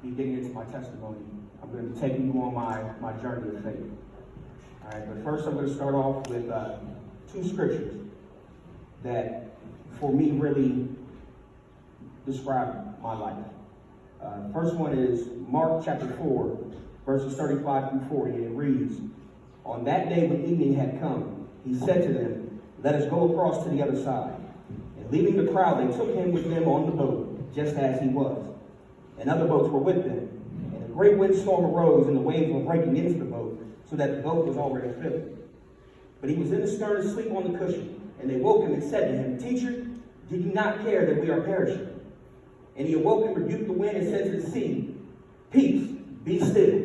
be getting into my testimony. I'm going to be taking you on my journey of faith. All right, but first I'm going to start off with two scriptures that, for me, really describe my life. First one is Mark chapter 4, verses 35 through 40, and it reads, "On that day when evening had come, he said to them, 'Let us go across to the other side.' And leaving the crowd, they took him with them on the boat, just as he was. And other boats were with them. And a great windstorm arose, and the waves were breaking into the boat, so that the boat was already filled. But he was in the stern asleep on the cushion. And they woke him and said to him, 'Teacher, do you not care that we are perishing?' And he awoke and rebuked the wind and said to the sea, 'Peace, be still.'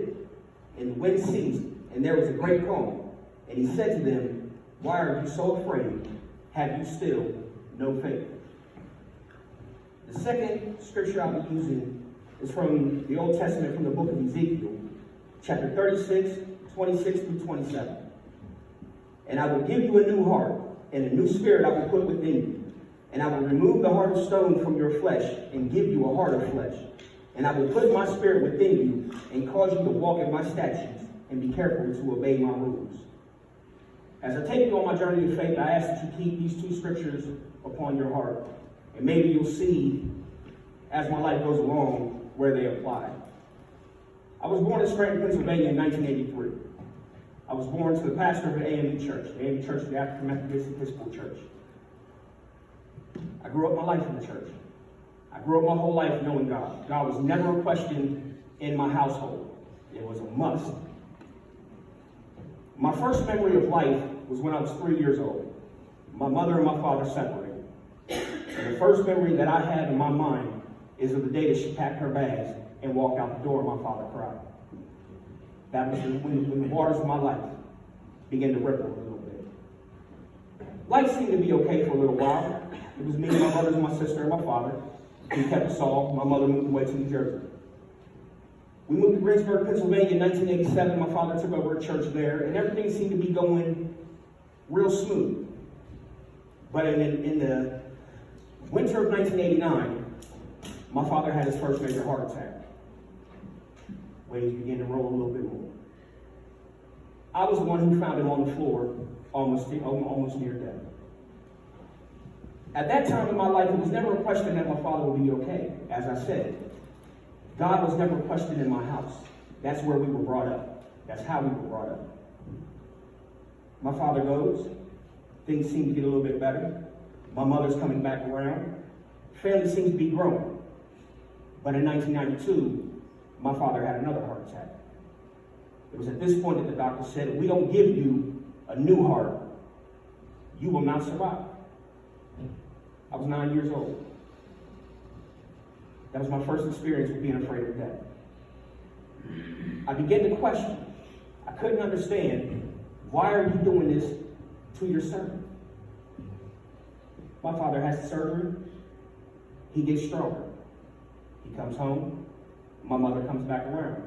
And the wind ceased, and there was a great calm. And he said to them, 'Why are you so afraid? Have you still no faith?'" The second scripture I'll be using is from the Old Testament, from the book of Ezekiel, chapter 36, 26 through 27. "And I will give you a new heart, and a new spirit I will put within you. And I will remove the heart of stone from your flesh, and give you a heart of flesh. And I will put my spirit within you, and cause you to walk in my statutes, and be careful to obey my rules." As I take you on my journey of faith, I ask that you keep these two scriptures upon your heart. And maybe you'll see, as my life goes along, where they apply. I was born in Scranton, Pennsylvania in 1983. I was born to the pastor of the AME Church. The AME Church is the African Methodist Episcopal Church. I grew up my life in the church. I grew up my whole life knowing God. God was never a question in my household. It was a must. My first memory of life was when I was 3 years old. My mother and my father separated. And the first memory that I have in my mind is of the day that she packed her bags and walked out the door and my father cried. That was when the waters of my life began to ripple a little bit. Life seemed to be okay for a little while. It was me and my brothers and my sister and my father. We kept us all. My mother moved away to New Jersey. We moved to Greensburg, Pennsylvania in 1987. My father took over a church there, and everything seemed to be going real smooth. But in the winter of 1989, my father had his first major heart attack. Waves began to roll a little bit more. I was the one who found him on the floor, almost near death. At that time in my life, it was never a question that my father would be okay. As I said, God was never a question in my house. That's where we were brought up. That's how we were brought up. My father goes. Things seem to get a little bit better. My mother's coming back around. Family seems to be growing. But in 1992, my father had another heart attack. It was at this point that the doctor said, "If we don't give you a new heart, you will not survive." I was 9 years old. That was my first experience with being afraid of death. I began to question. I couldn't understand, why are you doing this to your son? My father has the surgery. He gets stronger. He comes home. My mother comes back around.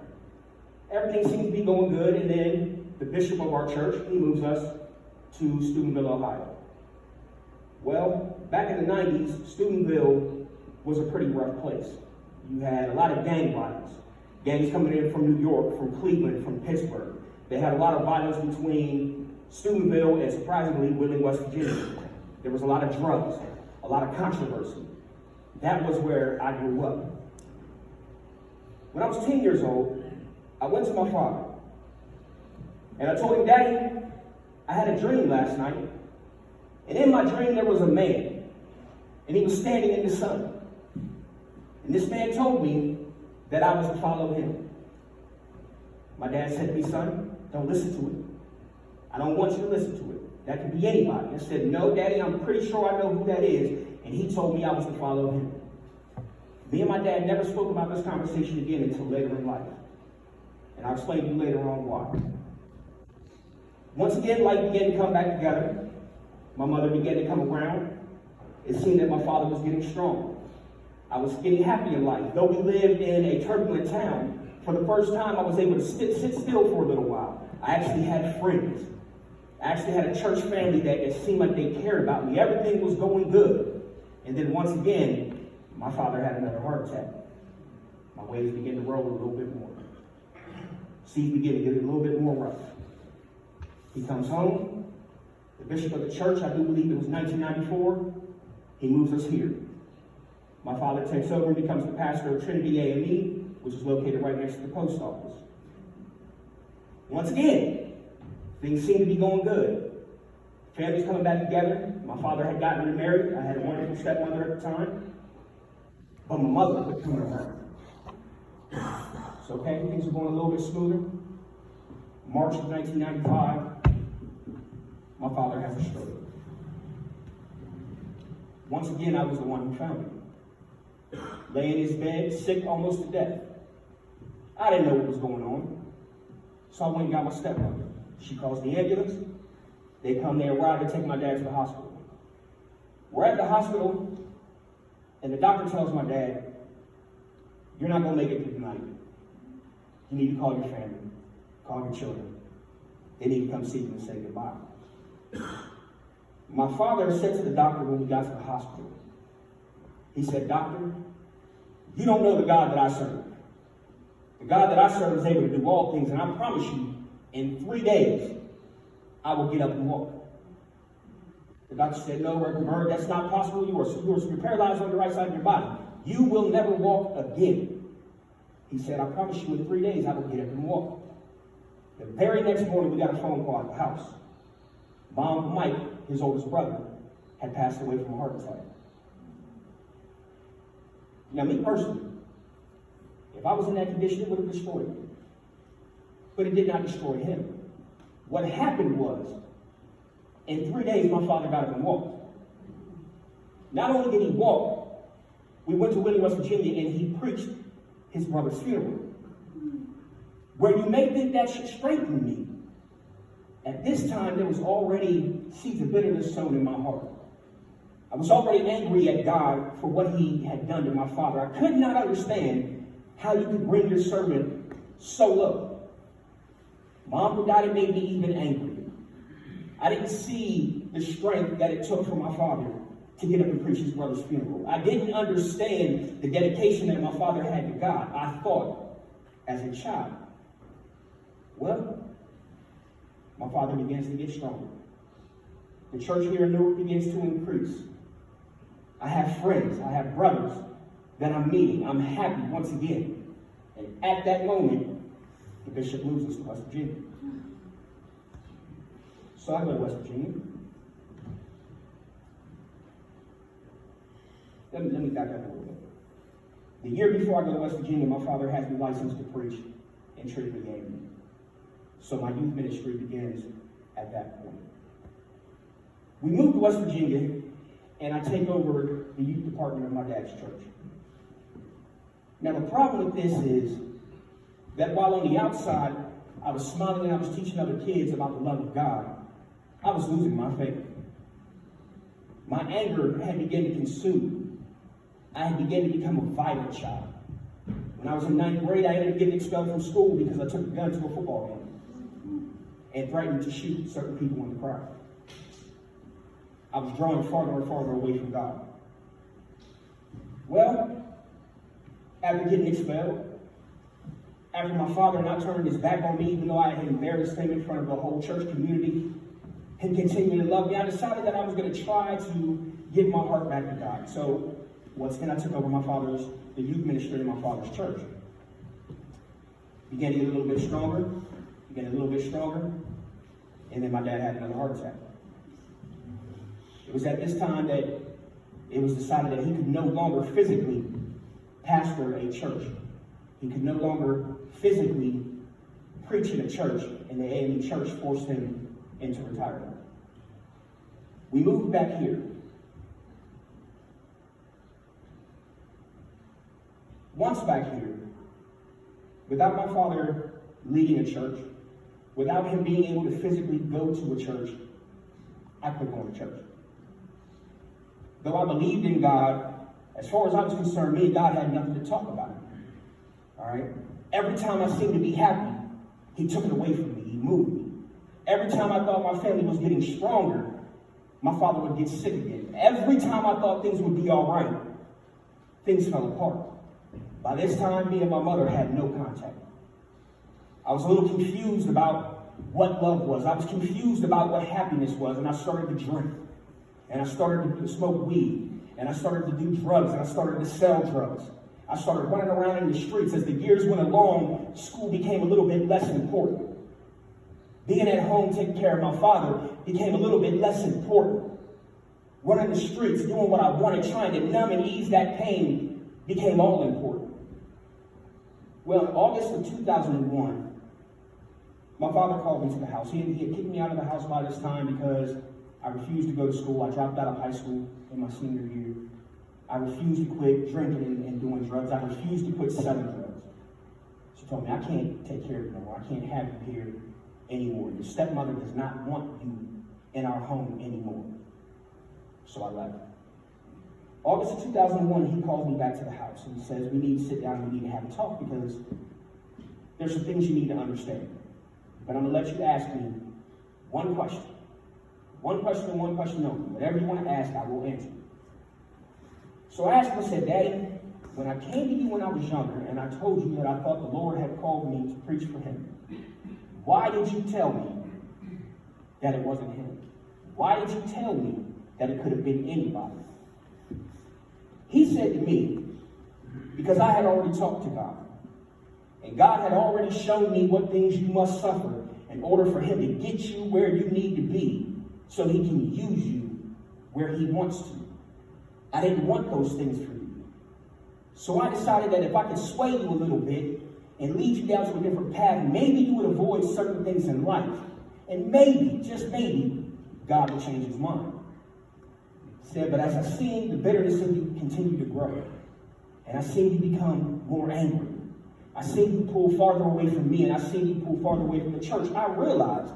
Everything seems to be going good, and then the bishop of our church, he moves us to Steubenville, Ohio. Well, back in the 90s, Steubenville was a pretty rough place. You had a lot of gang violence. Gangs coming in from New York, from Cleveland, from Pittsburgh. They had a lot of violence between Steubenville and, surprisingly, Wheeling, West Virginia. There was a lot of drugs, a lot of controversy. That was where I grew up. When I was 10 years old, I went to my father. And I told him, "Daddy, I had a dream last night. And in my dream, there was a man. And he was standing in the sun. And this man told me that I was to follow him." My dad said to me, "Son, don't listen to it. I don't want you to listen to it. That could be anybody." I said, "No, Daddy, I'm pretty sure I know who that is." And he told me I was to follow him. Me and my dad never spoke about this conversation again until later in life. And I'll explain to you later on why. Once again, life began to come back together. My mother began to come around. It seemed that my father was getting stronger. I was getting happy in life. Though we lived in a turbulent town, for the first time I was able to sit still for a little while. I actually had friends. I actually had a church family that it seemed like they cared about me. Everything was going good. And then once again, my father had another heart attack. My waves begin to roll a little bit more. Seas begin to get a little bit more rough. He comes home. The bishop of the church, I do believe it was 1994, he moves us here. My father takes over and becomes the pastor of Trinity AME, which is located right next to the post office. Once again, things seem to be going good. Family's coming back together. My father had gotten remarried. I had a wonderful stepmother at the time. But my mother quit coming around. So, okay, things are going a little bit smoother. March of 1995, my father has a stroke. Once again, I was the one who found him. Lay in his bed, sick almost to death. I didn't know what was going on. So I went and got my stepmother. She calls the ambulance. They come, they arrive, they take my dad to the hospital. We're at the hospital, and the doctor tells my dad, "You're not going to make it through the night. You need to call your family, call your children. They need to come see you and say goodbye." My father said to the doctor when we got to the hospital, he said, "Doctor, you don't know the God that I serve. The God that I serve is able to do all things, and I promise you, in 3 days, I will get up and walk." The doctor said, "No, Reverend Bird, that's not possible. You're paralyzed on the right side of your body. You will never walk again." He said, "I promise you, in 3 days, I will get up and walk." The very next morning, we got a phone call at the house. My Uncle Mike, his oldest brother, had passed away from a heart attack. Now, me personally, if I was in that condition, it would have destroyed me. But it did not destroy him. What happened was, in 3 days, my father got up and walked. Not only did he walk, we went to Wheeling, West Virginia, and he preached his brother's funeral. Where you may think that should strengthen me, at this time, there was already seeds of bitterness sown in my heart. I was already angry at God for what he had done to my father. I could not understand how you could bring your servant so low. My uncle died, and made me even angry. I didn't see the strength that it took for my father to get up and preach his brother's funeral. I didn't understand the dedication that my father had to God. I thought, as a child, well, my father begins to get stronger. The church here in Newark begins to increase. I have friends, I have brothers that I'm meeting. I'm happy once again. And at that moment, the bishop moves us to West Virginia. So I go to West Virginia. Let me back up a little bit. The year before I go to West Virginia, my father has me licensed to preach in Trinity AME. So my youth ministry begins at that point. We move to West Virginia, and I take over the youth department of my dad's church. Now, the problem with this is that while on the outside, I was smiling and I was teaching other kids about the love of God, I was losing my faith. My anger had begun to consume me. I had begun to become a violent child. When I was in 9th grade, I ended up getting expelled from school because I took a gun to a football game and threatened to shoot certain people in the crowd. I was drawing farther and farther away from God. Well, after getting expelled, after my father not turning his back on me, even though I had embarrassed him in front of the whole church community, and continuing to love me, I decided that I was going to try to give my heart back to God. So once again, I took over the youth ministry in my father's church. Began to get a little bit stronger, and then my dad had another heart attack. It was at this time that it was decided that he could no longer physically pastor a church. He could no longer physically preach in a church, and the AME church forced him into retirement. We moved back here. Once back here, without my father leading a church, without him being able to physically go to a church, I quit going to church. Though I believed in God, as far as I was concerned, me and God had nothing to talk about. All right? Every time I seemed to be happy, he took it away from me. He moved me. Every time I thought my family was getting stronger, my father would get sick again. Every time I thought things would be all right, things fell apart. By this time, me and my mother had no contact. I was a little confused about what love was. I was confused about what happiness was, and I started to drink. And I started to smoke weed. And I started to do drugs, and I started to sell drugs. I started running around in the streets. As the years went along, school became a little bit less important. Being at home, taking care of my father, became a little bit less important. Running the streets, doing what I wanted, trying to numb and ease that pain became all important. Well, in August of 2001, my father called me to the house. He had kicked me out of the house by this time because I refused to go to school. I dropped out of high school in my senior year. I refused to quit drinking and doing drugs. I refused to quit selling drugs. She told me, I can't take care of you no more. I can't have you here anymore. Your stepmother does not want you in our home anymore. So I left. August of 2001, he calls me back to the house and he says, we need to sit down and we need to have a talk because there's some things you need to understand. But I'm going to let you ask me one question. One question and one question only. Whatever you want to ask, I will answer. So I asked him, I said, Daddy, when I came to you when I was younger and I told you that I thought the Lord had called me to preach for him, why did you tell me that it wasn't him? Why did you tell me that it could have been anybody? He said to me, because I had already talked to God. And God had already shown me what things you must suffer in order for him to get you where you need to be so he can use you where he wants to. I didn't want those things for you. So I decided that if I could sway you a little bit and lead you down to a different path, maybe you would avoid certain things in life. And maybe, just maybe, God will change his mind. He said, but as I seen the bitterness in you continue to grow, and I seen you become more angry, I seen you pull farther away from me, and I seen you pull farther away from the church, I realized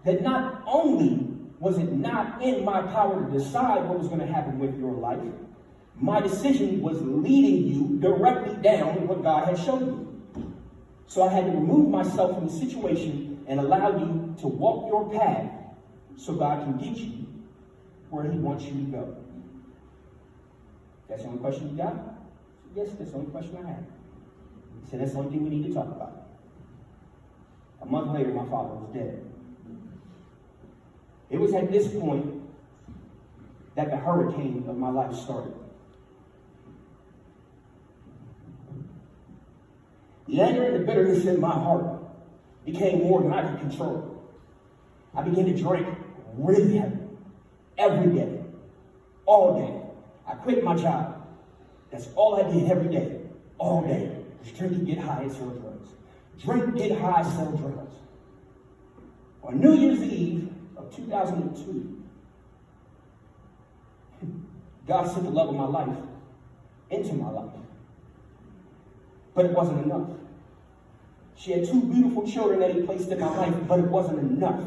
that not only was it not in my power to decide what was going to happen with your life, my decision was leading you directly down what God had shown you. So I had to remove myself from the situation and allow you to walk your path so God can get you where he wants you to go. That's the only question you got? Yes, that's the only question I have. He said, that's the only thing we need to talk about. A month later, my father was dead. It was at this point that the hurricane of my life started. The anger and the bitterness in my heart became more than I could control. I began to drink really heavy, every day, all day. I quit my job. That's all I did every day, all day. Was drink and get high and sell drugs. Drink, get high, sell drugs. On New Year's Eve of 2002, God sent the love of my life into my life. But it wasn't enough. She had 2 beautiful children that he placed in my life, but it wasn't enough.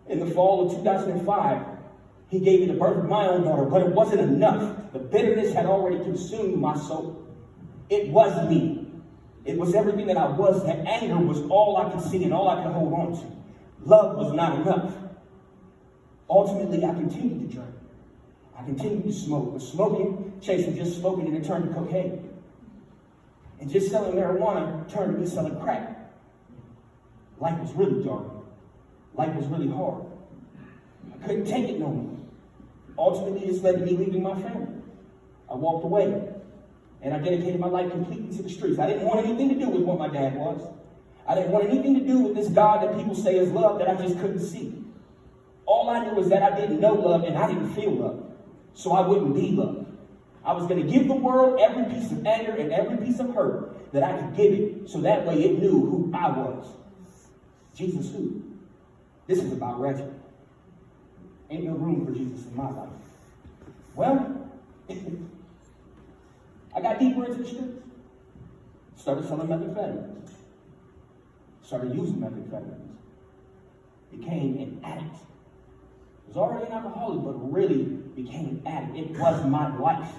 In the fall of 2005, he gave me the birth of my own daughter, but it wasn't enough. The bitterness had already consumed my soul. It was me. It was everything that I was. That anger was all I could see and all I could hold on to. Love was not enough. Ultimately, I continued to drink. I continued to smoke. But smoking, chasing just smoking, and it turned to cocaine. And just selling marijuana turned to me selling crack. Life was really dark. Life was really hard. I couldn't take it no more. Ultimately, this led to me leaving my family. I walked away. And I dedicated my life completely to the streets. I didn't want anything to do with what my dad was. I didn't want anything to do with this God that people say is love that I just couldn't see. All I knew was that I didn't know love and I didn't feel love. So I wouldn't be loved. I was going to give the world every piece of anger and every piece of hurt that I could give it, so that way it knew who I was. Jesus who? This is about Reggie. Ain't no room for Jesus in my life. Well, I got deeper into the streets. Started selling methamphetamines. Started using methamphetamines. Became an addict. Was already an alcoholic, but really became an addict. It was my life.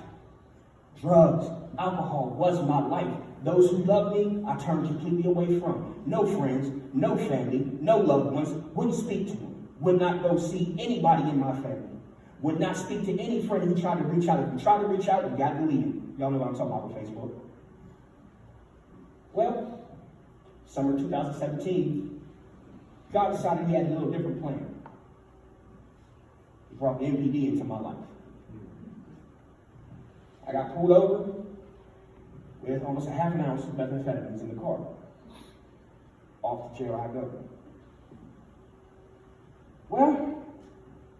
Drugs, alcohol was my life. Those who loved me, I turned completely away from. No friends, no family, no loved ones. Wouldn't speak to them. Would not go see anybody in my family. Would not speak to any friend who tried to reach out. If you tried to reach out, you got deleted. Y'all know what I'm talking about with Facebook. Well, summer 2017, God decided he had a little different plan. He brought the MPD into my life. I got pulled over with almost a half an ounce of methamphetamines in the car. Off to jail I go. Well,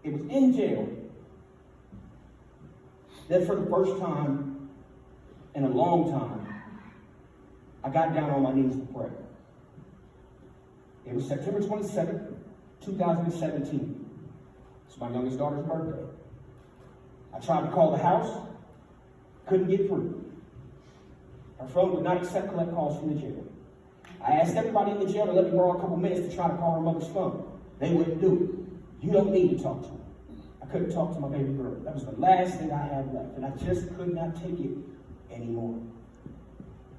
it was in jail that for the first time in a long time, I got down on my knees to pray. It was September 27th, 2017. It's my youngest daughter's birthday. I tried to call the house, couldn't get through. Her phone would not accept collect calls from the jail. I asked everybody in the jail to let me borrow a couple minutes to try to call her mother's phone. They wouldn't do it. You don't need to talk to her. I couldn't talk to my baby girl. That was the last thing I had left, and I just could not take it anymore.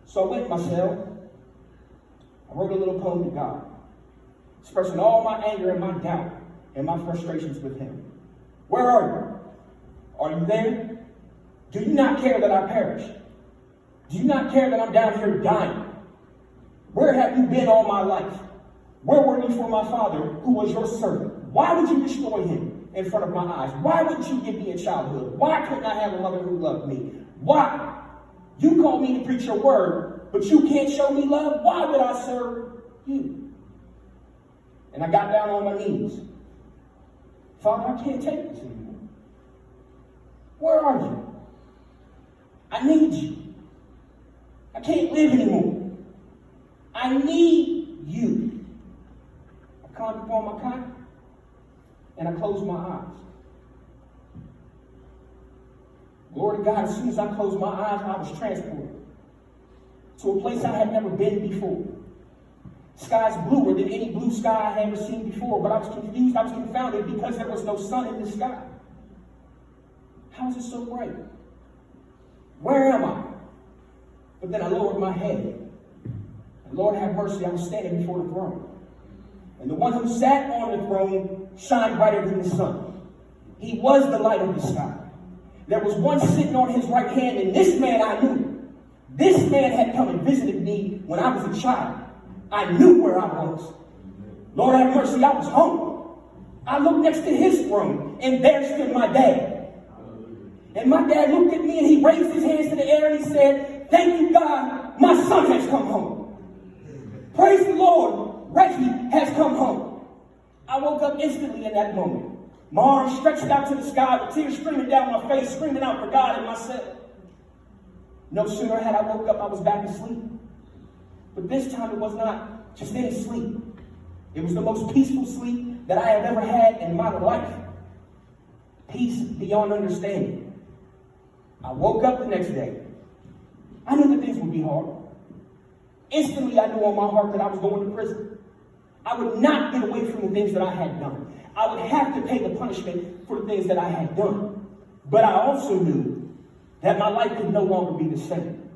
So I went to my cell. I wrote a little poem to God, expressing all my anger and my doubt and my frustrations with him. Where are you? Are you there? Do you not care that I perish? Do you not care that I'm down here dying? Where have you been all my life? Where were you for my father, who was your servant? Why would you destroy him in front of my eyes? Why wouldn't you give me a childhood? Why couldn't I have a mother who loved me? Why? You called me to preach your word, but you can't show me love? Why would I serve you? And I got down on my knees. Father, I can't take this anymore. Where are you? I need you. I can't live anymore. I need you. I climbed up on my cot and I closed my eyes. Glory to God, as soon as I closed my eyes, I was transported to a place I had never been before. Sky's bluer than any blue sky I had ever seen before, but I was confused, I was confounded because there was no sun in the sky. How is it so bright? Where am I? But then I lowered my head. And Lord have mercy, I was standing before the throne. And the one who sat on the throne shined brighter than the sun. He was the light of the sky. There was one sitting on his right hand, and this man I knew. This man had come and visited me when I was a child. I knew where I was. Lord have mercy, I was home. I looked next to his throne, and there stood my dad. And my dad looked at me, and he raised his hands to the air, and he said, "Thank you, God, my son has come home. Praise the Lord, Reggie has come home." I woke up instantly in that moment. My arms stretched out to the sky with tears streaming down my face, screaming out for God and myself. No sooner had I woke up, I was back asleep. But this time it was not just any sleep. It was the most peaceful sleep that I have ever had in my life. Peace beyond understanding. I woke up the next day. I knew that things would be hard. Instantly I knew on my heart that I was going to prison. I would not get away from the things that I had done. I would have to pay the punishment for the things that I had done. But I also knew that my life could no longer be the same.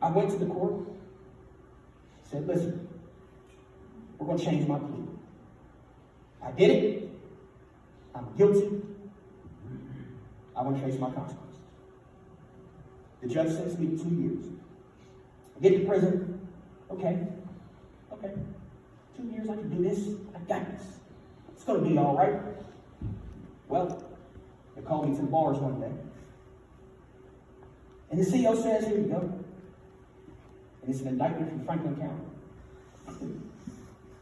I went to the court, said, "Listen, we're going to change my plea. I did it. I'm guilty. I want to face my consequences." The judge sentenced me to 2 years. I get to prison. Okay. 2 years, I can do this. I got this. It's going to be all right. Well, they called me to the bars one day. And the CEO says, "Here you go." And it's an indictment from Franklin County.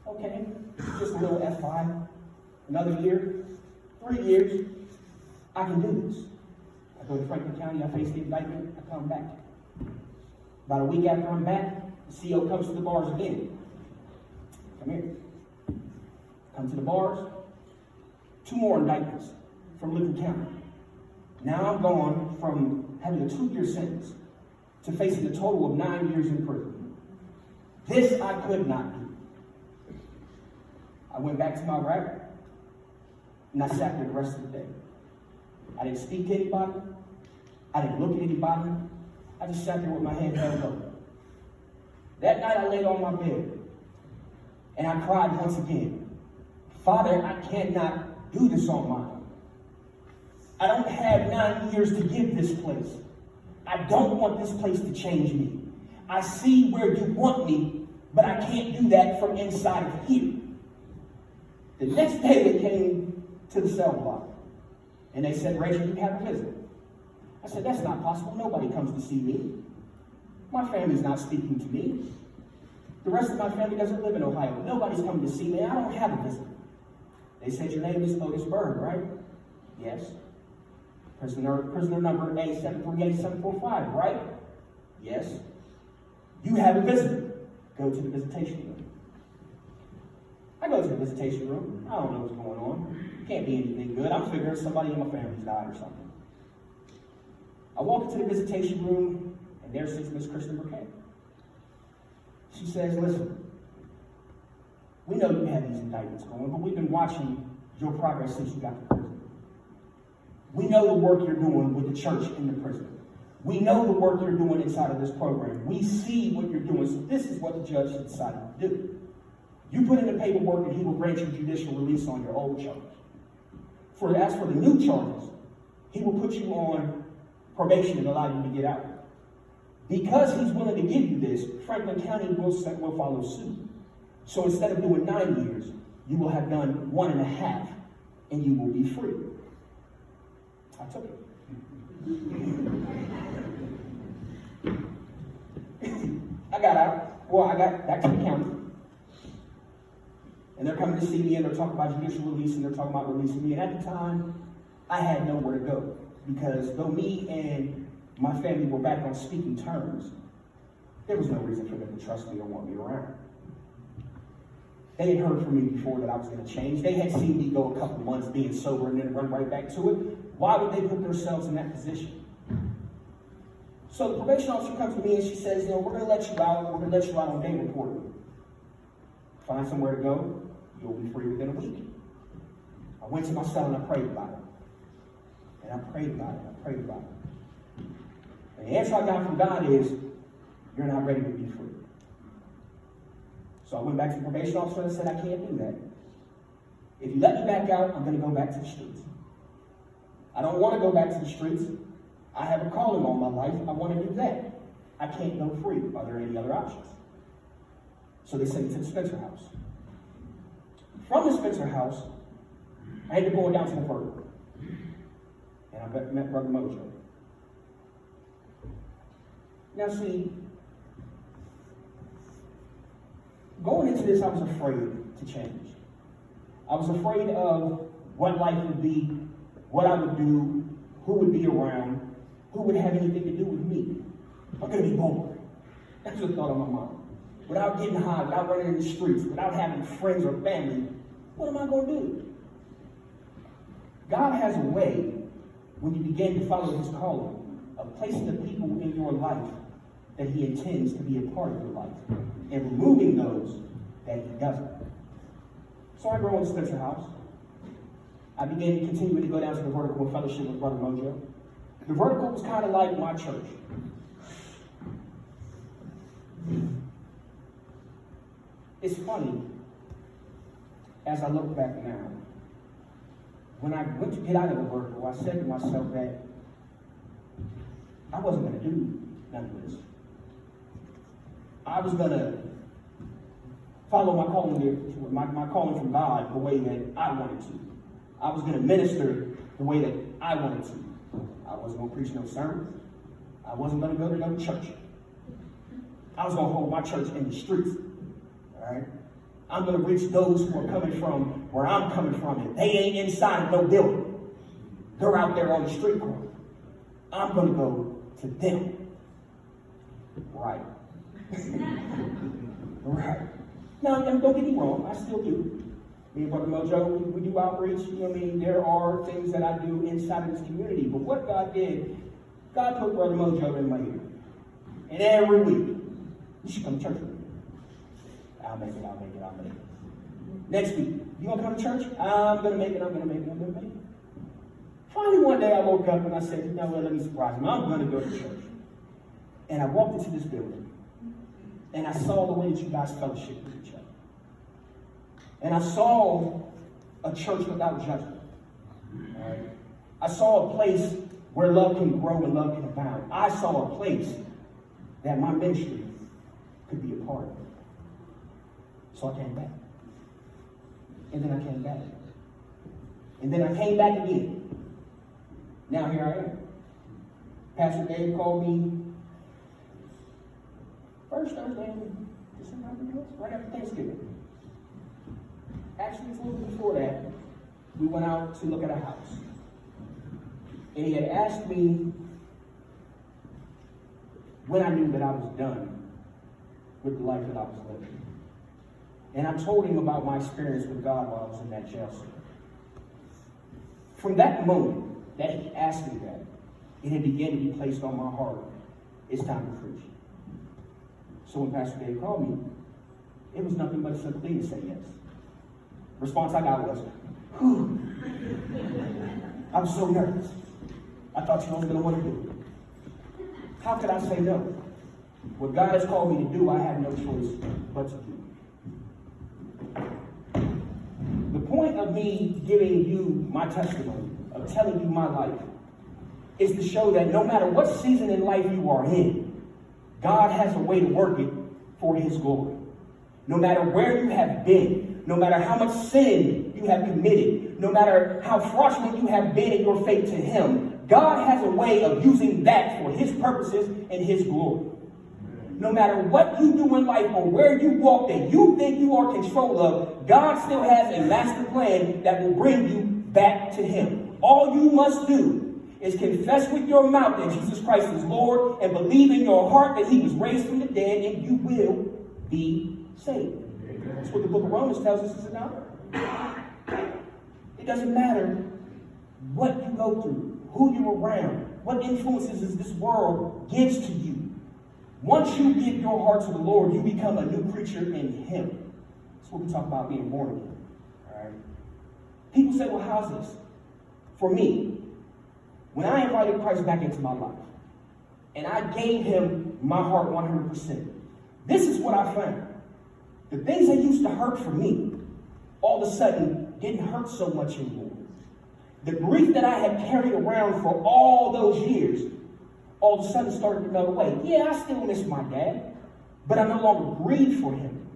Okay, just a little F5. Another year, 3 years. I can do this. I go to Franklin County, I face the indictment, I come back. About a week after I'm back, the CEO comes to the bars again. Come here. Come to the bars. 2 more indictments from Lincoln County. Now I'm gone from having a 2-year sentence to facing a total of 9 years in prison. This I could not do. I went back to my rack and I sat there the rest of the day. I didn't speak to anybody. I didn't look at anybody. I just sat there with my head held up. That night I laid on my bed and I cried once again. Father, I cannot do this on my own. I don't have 9 years to give this place. I don't want this place to change me. I see where you want me, but I can't do that from inside of here. The next day they came to the cell block and they said, Rachel, you have a visit. I said, that's not possible. Nobody comes to see me. My family's not speaking to me. The rest of my family doesn't live in Ohio. Nobody's coming to see me. I don't have a visit. They said, your name is Otis Berg, right? Yes. Prisoner number A738745, right? Yes. You have a visitor. Go to the visitation room. I go to the visitation room. I don't know what's going on. Can't be anything good. I'm figuring somebody in my family's died or something. I walk into the visitation room, and there sits Miss Kristen Burkett. She says, listen, we know you have these indictments going, but we've been watching your progress since you got to prison. We know the work you're doing with the church in the prison. We know the work you're doing inside of this program. We see what you're doing, so this is what the judge decided to do. You put in the paperwork and he will grant you judicial release on your old charges. As for the new charges, he will put you on probation and allow you to get out. Because he's willing to give you this, Franklin County will follow suit. So instead of doing 9 years, you will have done 1.5, and you will be free. I took it. I got out. Well, I got back to the county. And they're coming to see me, and they're talking about judicial release, and they're talking about releasing me. And at the time, I had nowhere to go. Because though me and my family were back on speaking terms, there was no reason for them to trust me or want me around. They had heard from me before that I was going to change. They had seen me go a couple months being sober and then run right back to it. Why would they put themselves in that position? So the probation officer comes to me and she says, we're going to let you out. We're going to let you out on day reporting. Find somewhere to go. You'll be free within a week. I went to my cell and I prayed about it. And I prayed about it. I prayed about it. And the answer I got from God is, you're not ready to be free. So I went back to the probation officer and said, I can't do that. If you let me back out, I'm going to go back to the streets. I don't want to go back to the streets. I have a calling on my life. I want to do that. I can't go free. Are there any other options? So they sent me to the Spencer House. From the Spencer House, I ended up going down to the Vertical. And I met Brother Mojo. Now see, going into this, I was afraid to change. I was afraid of what life would be, what I would do, who would be around, who would have anything to do with me. I'm going to be bored. That's the thought on my mind. Without getting high, without running in the streets, without having friends or family, what am I going to do? God has a way, when you begin to follow his calling, of placing the people in your life that he intends to be a part of your life, and removing those that he doesn't. So I grew in the Spencer House. I began to continue to go down to the Vertical in fellowship with Brother Mojo. The Vertical was kind of like my church. It's funny, as I look back now, when I went to get out of the Vertical, I said to myself that I wasn't going to do none of this. I was going to follow my calling, my calling from God the way that I wanted to. I was going to minister the way that I wanted to. I wasn't going to preach no sermons. I wasn't going to go to no church. I was going to hold my church in the streets. All right? I'm going to reach those who are coming from where I'm coming from, and they ain't inside of no building. They're out there on the street corner. I'm going to go to them. Right. Right. Now, don't get me wrong. I still do. Me and Brother Mojo, we do outreach. You know what I mean? There are things that I do inside of this community. But what God did, God put Brother Mojo in my ear. And every week, you should come to church with me. I'll make it. Next week, you gonna come to church? I'm gonna make it. Finally, one day I woke up and I said, you know what, let me surprise him. I'm gonna go to church. And I walked into this building. And I saw the way that you guys fellowship with each other. And I saw a church without judgment. All right? I saw a place where love can grow and love can abound. I saw a place that my ministry could be a part of. So I came back. And then I came back. And then I came back again. Now here I am. Pastor Dave called me first Thursday in December, right after Thanksgiving. Actually, it's a little before that. We went out to look at a house. And he had asked me when I knew that I was done with the life that I was living. And I told him about my experience with God while I was in that jail cell. From that moment that he asked me that, it had begun to be placed on my heart. It's time to preach. So when Pastor Dave called me, it was nothing but a simple thing to say yes. Response I got was, whew. I'm so nervous. I thought you wasn't going to want to do it. How could I say no? What God has called me to do, I have no choice but to do. The point of me giving you my testimony, of telling you my life, is to show that no matter what season in life you are in, God has a way to work it for his glory. No matter where you have been, no matter how much sin you have committed, no matter how fraudulent you have been in your faith to him, God has a way of using that for his purposes and his glory. No matter what you do in life or where you walk that you think you are in control of, God still has a master plan that will bring you back to him. All you must do is confess with your mouth that Jesus Christ is Lord and believe in your heart that he was raised from the dead, and you will be saved. That's what the book of Romans tells us is enough. It doesn't matter what you go through, who you're around, what influences this world gives to you. Once you give your heart to the Lord, you become a new creature in him. That's what we talk about being born again. All right? People say, well, how's this? For me, when I invited Christ back into my life, and I gave him my heart 100%, this is what I found. The things that used to hurt for me, all of a sudden, didn't hurt so much anymore. The grief that I had carried around for all those years, all of a sudden started to melt away. Yeah, I still miss my dad, but I no longer grieved for him.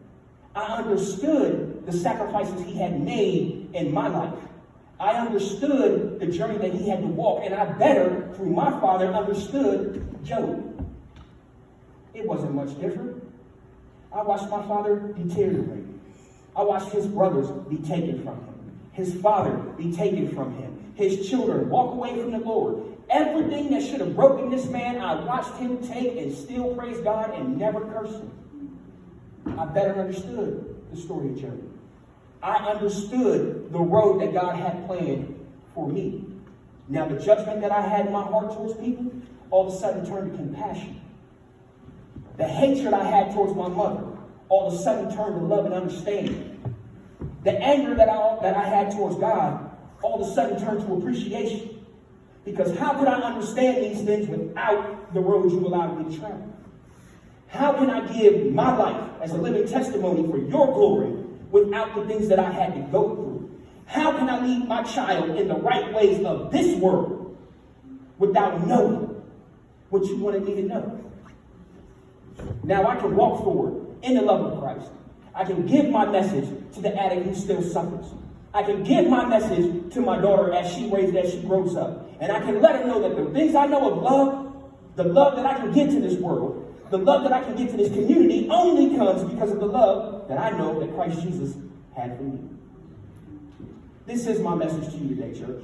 I understood the sacrifices he had made in my life. I understood the journey that he had to walk, and I better, through my father, understood Job. It wasn't much different. I watched my father deteriorate. I watched his brothers be taken from him, his father be taken from him, his children walk away from the Lord. Everything that should have broken this man, I watched him take and still praise God and never curse him. I better understood the story of Job. I understood the road that God had planned for me. Now, the judgment that I had in my heart towards people all of a sudden turned to compassion. The hatred I had towards my mother all of a sudden turned to love and understanding. The anger that I had towards God all of a sudden turned to appreciation. Because how could I understand these things without the road you allowed me to travel? How can I give my life as a living testimony for your glory without the things that I had to go through? How can I lead my child in the right ways of this world without knowing what you wanted me to know? Now I can walk forward in the love of Christ. I can give my message to the addict who still suffers. I can give my message to my daughter as she grows up. And I can let her know that the things I know of love, the love that I can give to this world, the love that I can give to this community only comes because of the love that I know that Christ Jesus had for me. This is my message to you today, church.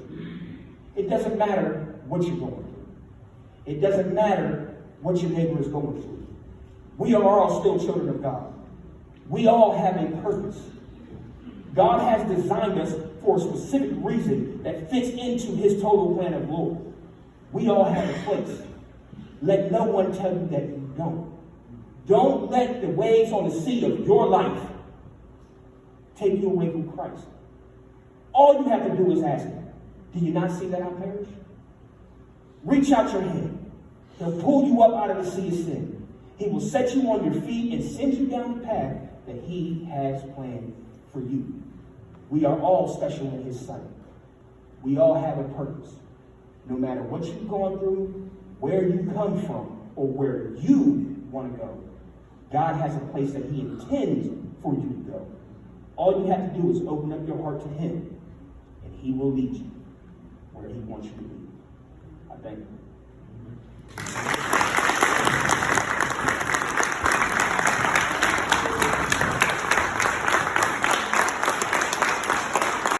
It doesn't matter what you're going through. It doesn't matter what your neighbor is going through. We are all still children of God. We all have a purpose. God has designed us for a specific reason that fits into his total plan of glory. We all have a place. Let no one tell you that you don't. Don't let the waves on the sea of your life take you away from Christ. All you have to do is ask him, do you not see that I perish? Reach out your hand. He'll pull you up out of the sea of sin. He will set you on your feet and send you down the path that he has planned for you. We are all special in his sight. We all have a purpose. no matter what you've gone through, where you come from, or where you want to go, God has a place that He intends for you to go. All you have to do is open up your heart to Him, and He will lead you where He wants you to be. I thank you.